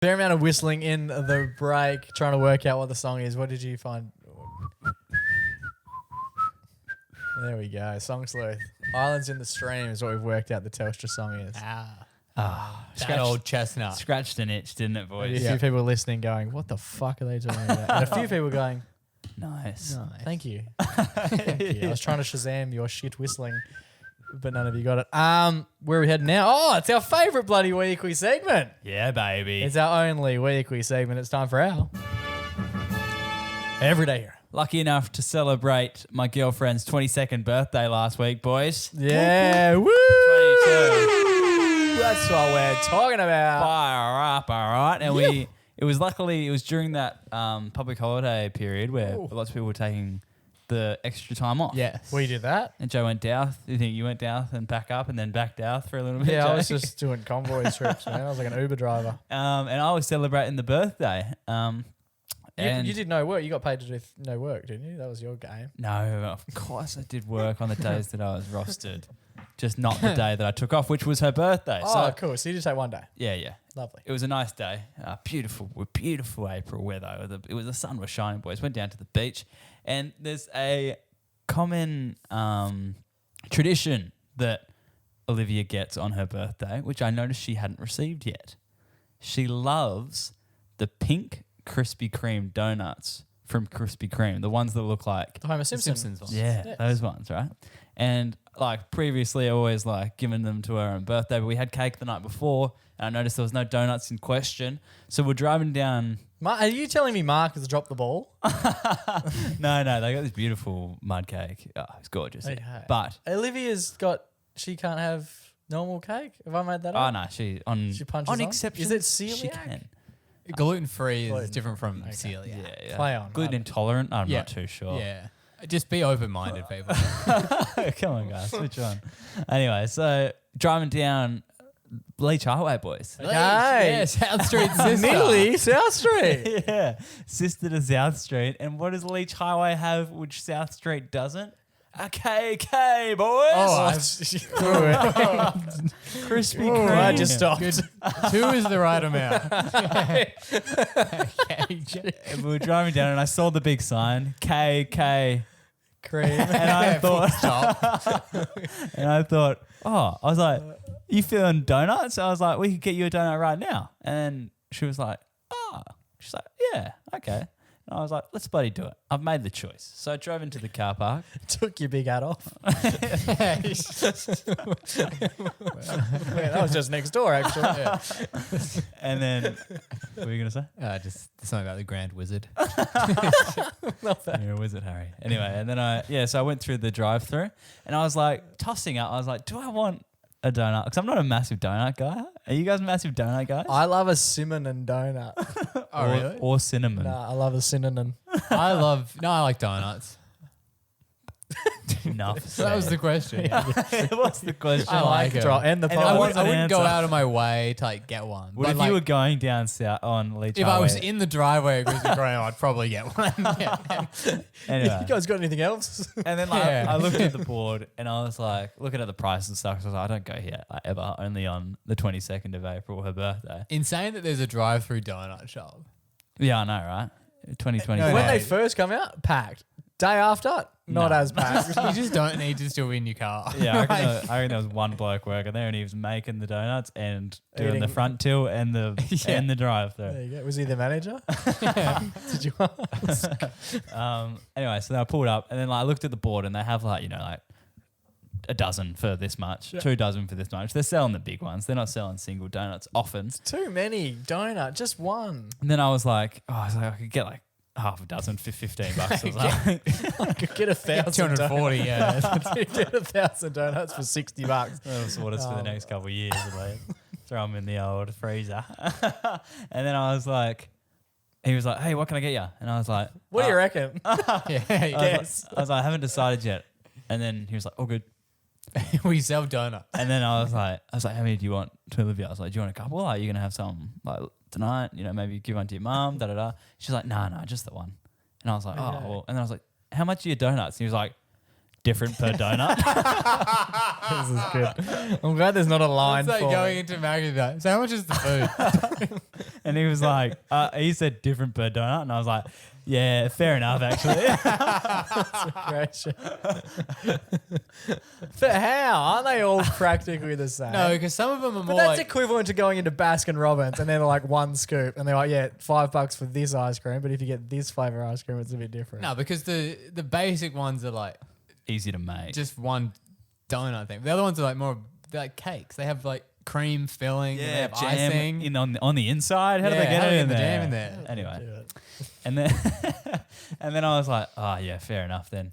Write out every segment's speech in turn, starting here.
Fair amount of whistling in the break, trying to work out what the song is. What did you find? There we go. Song sleuth. Islands in the Stream is what we've worked out the Telstra song is. That old chestnut. Scratched an itch, didn't it, boys? A few people listening going, what the fuck are they talking about? And a few people going, Nice. thank you. Thank you. I was trying to Shazam your shit whistling, but none of you got it. Where are we heading now? Oh, it's our favourite bloody weekly segment. Yeah, baby. It's our only weekly segment. It's time for our Everyday Hero. Lucky enough to celebrate my girlfriend's 22nd birthday last week, boys. Yeah, woo! 22. That's what we're talking about. Fire up, all right. And it was during that public holiday period where lots of people were taking the extra time off. Yes. We did that. And Joe went down. You think you went down and back up and then back down for a little bit? Yeah, Joe? I was just doing convoy trips, man. I was like an Uber driver. And I was celebrating the birthday. You did no work. You got paid to do no work, didn't you? That was your game. No, of course I did work on the days that I was rostered. Just not the day that I took off, which was her birthday. Oh, So cool. So you just take one day. yeah. Lovely. It was a nice day. Beautiful April weather. The sun was shining, boys. Went down to the beach. And there's a common tradition that Olivia gets on her birthday, which I noticed she hadn't received yet. She loves the pink Krispy Kreme donuts from Krispy Kreme, the ones that look like The Homer Simpson ones. yeah, Yes. those ones, right? And like previously, I always like given them to her on birthday, but we had cake the night before, and I noticed there was no donuts in question. So we're driving down. Are you telling me Mark has dropped the ball? No, they got this beautiful mud cake. Oh, it's gorgeous. Okay. But She can't have normal cake? Have I made that oh up? no, she punches on on? exception. Is it She celiac? can. Gluten-free is Gluten. different from Okay. celiac. Yeah. Play on. Gluten intolerant. I'm Yeah. not too sure. Yeah. Just be open-minded, people. Come on, guys, switch on. Anyway, so driving down Leach Highway, boys. Okay. Yeah, South Street sister. Nearly South Street. Yeah, sister to South Street. And what does Leach Highway have which South Street doesn't? A KK, boys. Oh, Krispy Ooh, Kreme. I just stopped. Good. 2 is the right amount. And we were driving down and I saw the big sign, KK. Cream. And I thought, I was like, you feeling donuts? I was like, we could get you a donut right now. And she was like, she's like, yeah, okay. And I was like, let's bloody do it. I've made the choice. So I drove into the car park. Took your big hat off. Yeah, that was just next door, actually. Yeah. And then, what were you going to say? Just something about the Grand Wizard. You're a wizard, Harry. Anyway, and then so I went through the drive-thru and I was like tossing up. I was like, do I want a donut? Because I'm not a massive donut guy. Are you guys massive donut guys? I love a cinnamon donut. Really? Or cinnamon. Nah, I love a cinnamon. I like donuts. Enough. So that was the question. What's the question? I like it. And the And I pod. what's wouldn't an go answer? out of my way to get one. What But if like, you were going down south on Leach if Highway? I was in the driveway of Krispy Kreme, I'd probably get one. Yeah. Anyway. You guys got anything else? And then Yeah. I looked at the board and I was like, looking at the price and stuff. So I was like, I don't go here ever, only on the 22nd of April, her birthday. Insane that there's a drive-through donut shop. Yeah, I know, right? 2020. No, When no. they first come out, packed. Day after, not No. as packed. You just don't need to still in your car. Yeah, I reckon there was one bloke working there and he was making the donuts and doing Eating- the front till and the and the drive There through. you go. Was he the manager? Did you Anyway, so then I pulled up and then I looked at the board and they have like a dozen for this much, 2 dozen for this much. They're selling the big ones. They're not selling single donuts often. Too many donut, just one. And then I was like, I could get like half a dozen for $15 or something. I could get 1,000 240, yeah. Get 1,000 donuts for $60. That was what it's for the next couple of years. Like, throw them in the old freezer. And then I was like, he was like, hey, what can I get you? And I was like, What do you reckon? Yes. I was like, I haven't decided yet. And then he was like, oh, good. We sell donuts. And then I was like, how many do you want to Olivia? I was like, do you want a couple? Are you going to have some like tonight? Maybe give one to your mum, da-da-da. She's like, no, just the one. And I was like, oh, well. And then I was like, how much are your donuts? And he was like, different per donut. This is good. I'm glad there's not a line It's like for going it. into Mac and be like, so how much is the food? And he was like, he said different per donut. And I was like, yeah, fair enough, actually. But how? Aren't they all practically the same? No, because some of them are But more that's like, equivalent to going into Baskin Robbins and they're like one scoop and they're like, yeah, $5 for this ice cream, but if you get this flavor ice cream, it's a bit different. no, because the basic ones are like Easy to make. just one donut thing. The other ones are like more, they're like cakes. They have like cream filling. and they have jam icing. on the inside. How do they Yeah, get how it do they in get the there? jam in there? Anyway, and then and then I was like, oh yeah, fair enough then.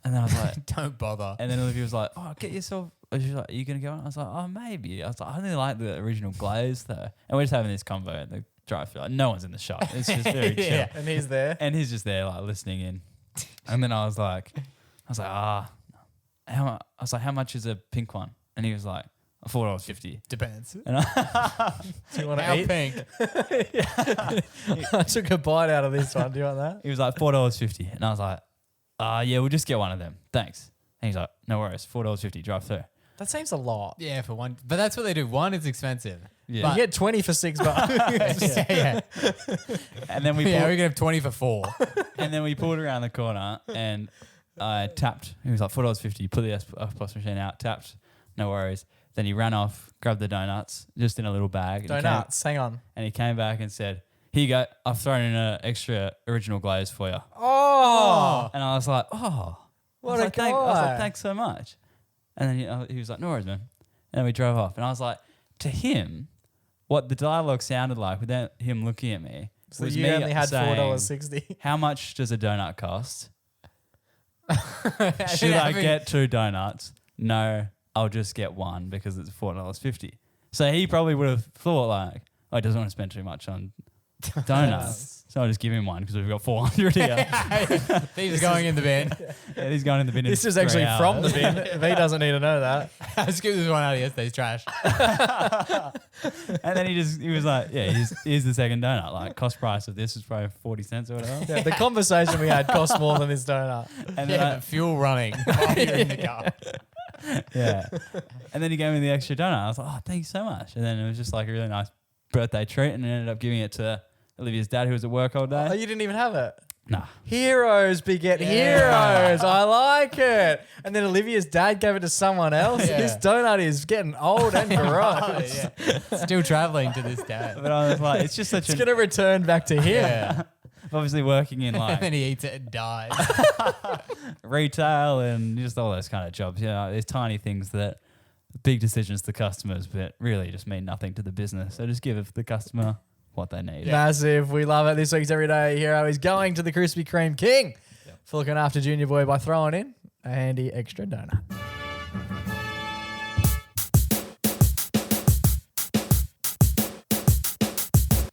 And then I was like, Don't bother. and then Olivia was like, oh, get yourself. She was like, are you gonna go on? I was like, oh maybe. I was like, I only like the original glaze though. And we're just having this convo at the drive-through. Like, no one's in the shop. It's just very chill. Yeah. And he's there. And he's just there like listening in. And then I was like, how much is a pink one? And he was like, $4.50. Depends. And Do you want How to eat? pink? I took a bite out of this one. Do you want that? he was like $4.50. And I was like, yeah, we'll just get one of them. Thanks. And he's like, no worries, $4.50, drive through. That seems a lot. Yeah, for one. But that's what they do. One is expensive. Yeah. You get 20 for $6. Yeah. And then we Yeah, we can have 20 for 4. and then we pulled around the corner and I tapped. He was like $4.50. Put the POS machine out, tapped, no worries. Then he ran off, grabbed the donuts, just in a little bag. And Donuts. Hang on. and he came back and said, here you go. I've thrown in an extra original glaze for you. Oh, And I was like, oh. what I was a like, I was guy. like, thanks so much. And then he was like, no worries, man. And then we drove off. And I was like, to him, what the dialogue sounded like without him looking at me So was you me only had saying, $4.60. how much does a donut cost? Should I get 2 donuts? No, I'll just get one because it's $4.50. So he probably would have thought like, oh, he doesn't want to spend too much on donuts. So I'll just give him one because we've got 400 here. These are going in the bin. Yeah, he's going in the bin. This in is actually 3 from the hours. bin. If he doesn't need to know that. I scooped this one out of yesterday's trash. And then he was like, yeah, here's the second donut. Like, cost price of this is probably 40 cents or whatever. Yeah, the conversation we had cost more than this donut. And Yeah, then but fuel running while you're in the car. yeah. And then he gave me the extra donut. I was like, oh, thank you so much. And then it was just like a really nice birthday treat. And I ended up giving it to Olivia's dad, who was at work all Oh, day. you didn't even have it. Nah. Heroes beget heroes. I like it. And then Olivia's dad gave it to someone else. Yeah. This donut is getting old and gross. Yeah. Still traveling to this day. But I was like, it's just such It's an going to return back to him. Yeah. obviously working in And like then he eats it and dies. retail and just all those kind of jobs. You know, there's tiny things that big decisions to customers, but really just mean nothing to the business. So just give the customer what they need. Massive. We love it. This week's Everyday Hero is going to the Krispy Kreme King for looking after Junior Boy by throwing in a handy extra donut.